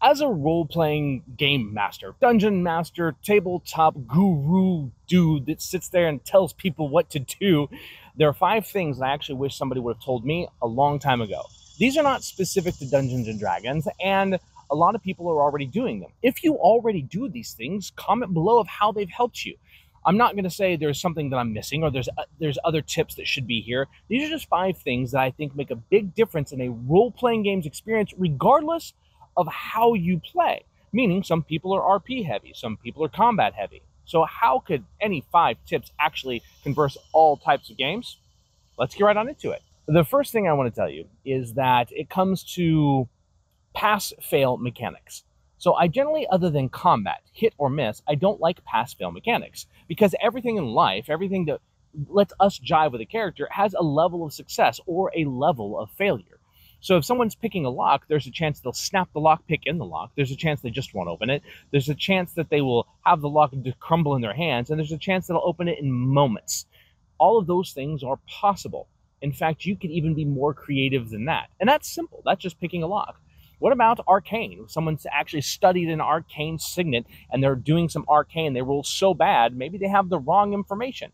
as a role-playing game master, dungeon master, tabletop guru dude that sits there and tells people what to do, there are 5 things that I actually wish somebody would have told me a long time ago. These are not specific to Dungeons and Dragons, and a lot of people are already doing them. If you already do these things, comment below of how they've helped you. I'm not going to say there's something that I'm missing or there's other tips that should be here. These are just 5 things that I think make a big difference in a role-playing games experience, regardless of how you play. Meaning, some people are RP heavy, some people are combat heavy. So how could any 5 tips actually converse all types of games? Let's get right on into it. The first thing I want to tell you is that it comes to pass-fail mechanics. So I generally, other than combat, hit or miss, I don't like pass-fail mechanics, because everything in life, everything that lets us jive with a character has a level of success or a level of failure. So if someone's picking a lock, there's a chance they'll snap the lock pick in the lock. There's a chance they just won't open it. There's a chance that they will have the lock crumble in their hands, and there's a chance they'll open it in moments. All of those things are possible. In fact, you could even be more creative than that. And that's simple. That's just picking a lock. What about arcane? If someone's actually studied an arcane signet and they're doing some arcane, they roll so bad, maybe they have the wrong information.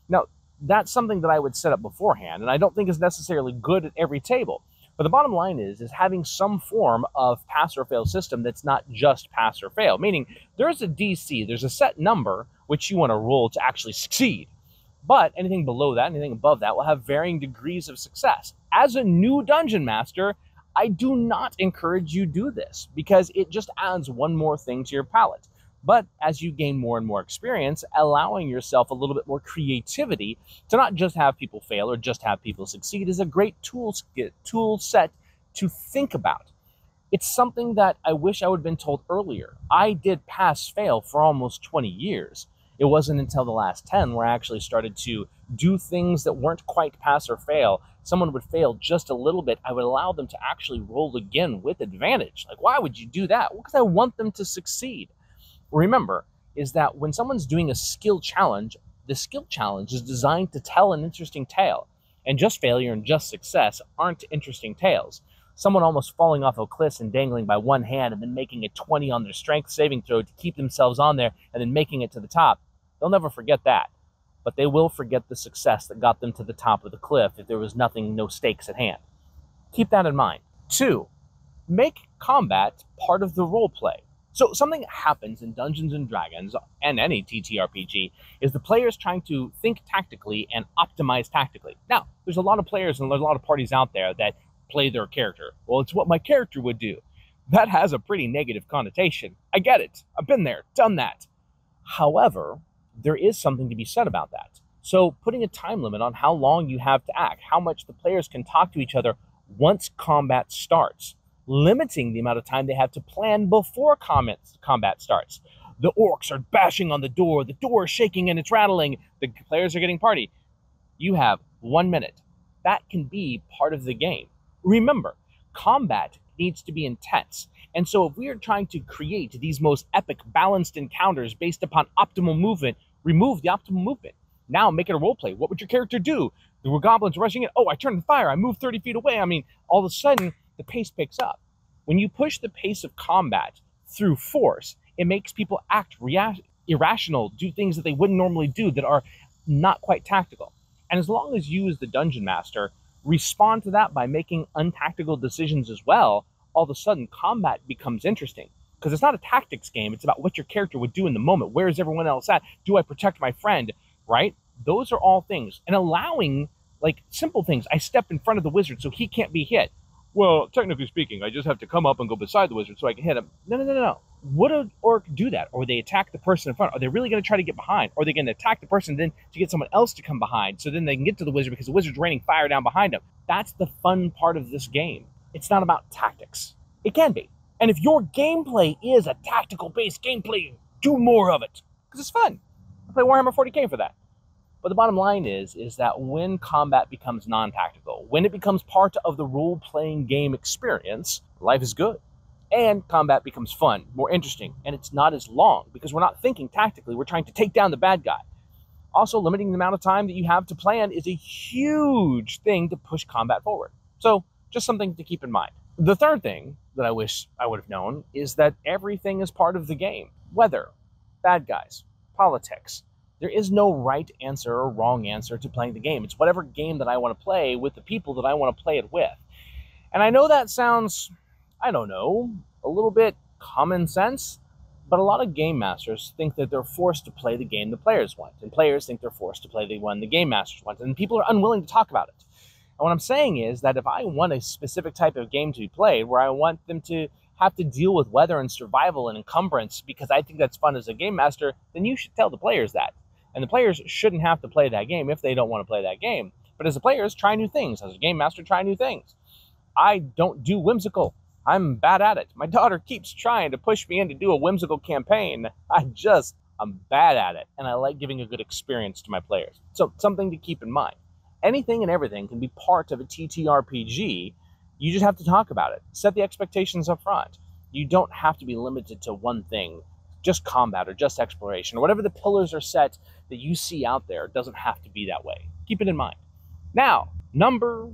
Now, that's something that I would set up beforehand, and I don't think is necessarily good at every table. But the bottom line is having some form of pass or fail system that's not just pass or fail, meaning there's a DC, there's a set number which you want to roll to actually succeed. But anything below that, anything above that, will have varying degrees of success. As a new dungeon master, I do not encourage you do this, because it just adds one more thing to your palette. But as you gain more and more experience, allowing yourself a little bit more creativity to not just have people fail or just have people succeed is a great tool set to think about. It's something that I wish I would have been told earlier. I did pass-fail for almost 20 years. It wasn't until the last 10 where I actually started to do things that weren't quite pass or fail. Someone would fail just a little bit, I would allow them to actually roll again with advantage. Like, why would you do that? Well, because I want them to succeed. Remember, is that when someone's doing a skill challenge, the skill challenge is designed to tell an interesting tale. And just failure and just success aren't interesting tales. Someone almost falling off a cliff and dangling by one hand and then making a 20 on their strength saving throw to keep themselves on there and then making it to the top. They'll never forget that. But they will forget the success that got them to the top of the cliff if there was no stakes at hand. Keep that in mind. 2, make combat part of the role play. So something that happens in Dungeons and Dragons and any TTRPG is the players trying to think tactically and optimize tactically. Now, there's a lot of players and there's a lot of parties out there that play their character. Well, it's what my character would do. That has a pretty negative connotation. I get it. I've been there, done that. However, there is something to be said about that. So putting a time limit on how long you have to act, how much the players can talk to each other once combat starts, limiting the amount of time they have to plan before combat starts. The orcs are bashing on the door is shaking and it's rattling, the players are getting party. You have 1 minute. That can be part of the game. Remember, combat needs to be intense. And so if we are trying to create these most epic balanced encounters based upon optimal movement, remove the optimal movement. Now make it a role play. What would your character do? There were goblins rushing in. Oh, I turned fire. I moved 30 feet away. I mean, all of a sudden, the pace picks up. When you push the pace of combat through force, it makes people act irrational, do things that they wouldn't normally do that are not quite tactical. And as long as you as the dungeon master respond to that by making untactical decisions as well, all of a sudden combat becomes interesting. Because it's not a tactics game, it's about what your character would do in the moment. Where is everyone else at? Do I protect my friend? Right? Those are all things. And allowing, like, simple things. I step in front of the wizard so he can't be hit. Well, technically speaking, I just have to come up and go beside the wizard so I can hit him. No. Would an orc do that? Or would they attack the person in front? Are they really going to try to get behind? Or are they going to attack the person then to get someone else to come behind so then they can get to the wizard because the wizard's raining fire down behind them? That's the fun part of this game. It's not about tactics. It can be. And if your gameplay is a tactical-based gameplay, do more of it. Because it's fun. I play Warhammer 40K for that. But the bottom line is that when combat becomes non-tactical, when it becomes part of the role-playing game experience, life is good. And combat becomes fun, more interesting, and it's not as long because we're not thinking tactically. We're trying to take down the bad guy. Also, limiting the amount of time that you have to plan is a huge thing to push combat forward. So, just something to keep in mind. The third thing that I wish I would have known is that everything is part of the game. Weather, bad guys, politics. There is no right answer or wrong answer to playing the game. It's whatever game that I want to play with the people that I want to play it with. And I know that sounds, I don't know, a little bit common sense, but a lot of game masters think that they're forced to play the game the players want, and players think they're forced to play the one the game masters want, and people are unwilling to talk about it. And what I'm saying is that if I want a specific type of game to be played, where I want them to have to deal with weather and survival and encumbrance because I think that's fun as a game master, then you should tell the players that. And the players shouldn't have to play that game if they don't want to play that game. But as the players, try new things. As a game master, try new things. I don't do whimsical. I'm bad at it. My daughter keeps trying to push me in to do a whimsical campaign. I'm bad at it. And I like giving a good experience to my players. So something to keep in mind. Anything and everything can be part of a TTRPG. You just have to talk about it. Set the expectations up front. You don't have to be limited to one thing, just combat or just exploration, or whatever the pillars are set that you see out there. It doesn't have to be that way. Keep it in mind. Now, number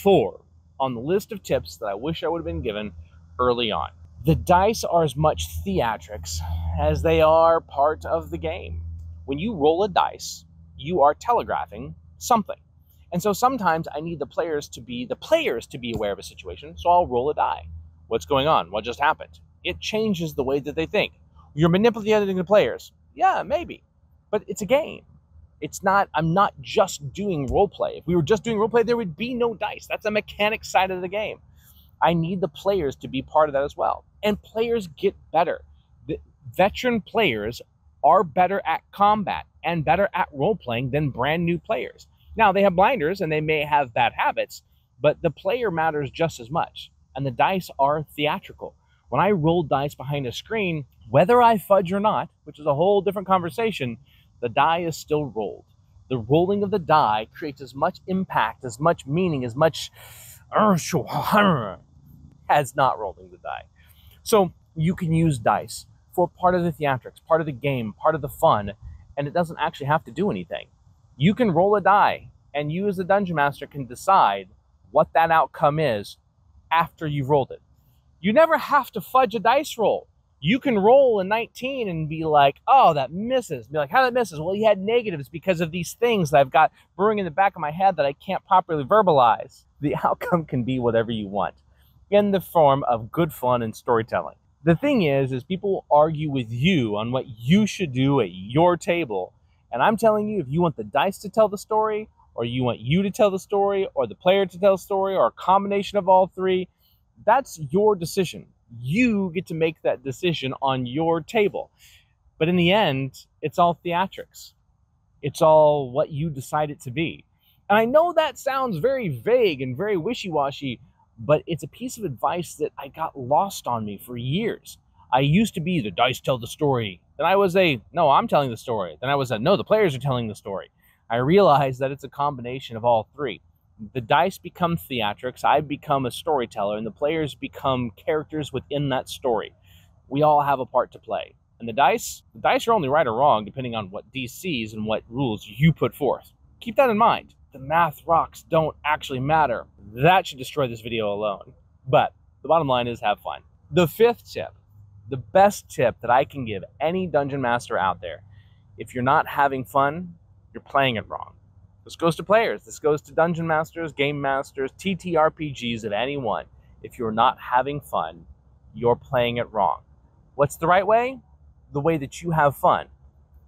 4 on the list of tips that I wish I would have been given early on. The dice are as much theatrics as they are part of the game. When you roll a dice, you are telegraphing something. And so sometimes I need the players to be aware of a situation, so I'll roll a die. What's going on? What just happened? It changes the way that they think. You're manipulating the players. Yeah, maybe. But it's a game. I'm not just doing roleplay. If we were just doing roleplay, there would be no dice. That's the mechanic side of the game. I need the players to be part of that as well. And players get better. The veteran players are better at combat and better at role-playing than brand new players. Now, they have blinders and they may have bad habits, but the player matters just as much. And the dice are theatrical. When I roll dice behind a screen, whether I fudge or not, which is a whole different conversation, the die is still rolled. The rolling of the die creates as much impact, as much meaning, as much as not rolling the die. So you can use dice for part of the theatrics, part of the game, part of the fun, and it doesn't actually have to do anything. You can roll a die, and you as the Dungeon Master can decide what that outcome is after you've rolled it. You never have to fudge a dice roll. You can roll a 19 and be like, oh, that misses. Be like, how that misses? Well, you had negatives because of these things that I've got brewing in the back of my head that I can't properly verbalize. The outcome can be whatever you want in the form of good fun and storytelling. The thing is people will argue with you on what you should do at your table. And I'm telling you, if you want the dice to tell the story, or you want you to tell the story, or the player to tell the story, or a combination of all three, that's your decision. You get to make that decision on your table. But in the end, it's all theatrics. It's all what you decide it to be. And I know that sounds very vague and very wishy-washy, but it's a piece of advice that I got lost on me for years. I used to be the dice tell the story. Then I was no, I'm telling the story. Then I was no, the players are telling the story. I realized that it's a combination of all three. The dice become theatrics, I become a storyteller, and the players become characters within that story. We all have a part to play. And the dice are only right or wrong depending on what DCs and what rules you put forth. Keep that in mind. The math rocks don't actually matter. That should destroy this video alone. But the bottom line is have fun. The 5th tip, the best tip that I can give any dungeon master out there, if you're not having fun, you're playing it wrong. This goes to players. This goes to dungeon masters, game masters, TTRPGs of anyone. If you're not having fun, you're playing it wrong. What's the right way? The way that you have fun.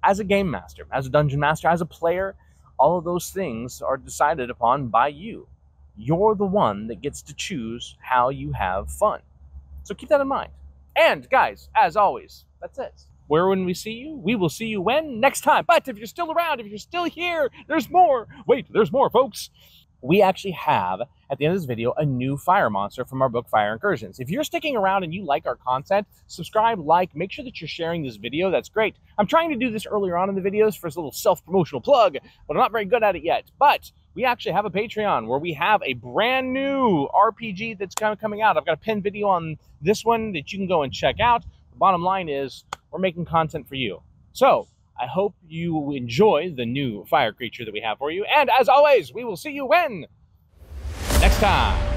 As a game master, as a dungeon master, as a player, all of those things are decided upon by you. You're the one that gets to choose how you have fun. So keep that in mind. And guys, as always, that's it. Where when we see you? We will see you when? Next time. But if you're still around, if you're still here, there's more. Wait, there's more, folks. We actually have, at the end of this video, a new fire monster from our book, Fire Incursions. If you're sticking around and you like our content, subscribe, like, make sure that you're sharing this video. That's great. I'm trying to do this earlier on in the videos for a little self-promotional plug, but I'm not very good at it yet. But we actually have a Patreon where we have a brand new RPG that's kind of coming out. I've got a pinned video on this one that you can go and check out. The bottom line is, we're making content for you. So, I hope you enjoy the new fire creature that we have for you. And as always, we will see you when? Next time.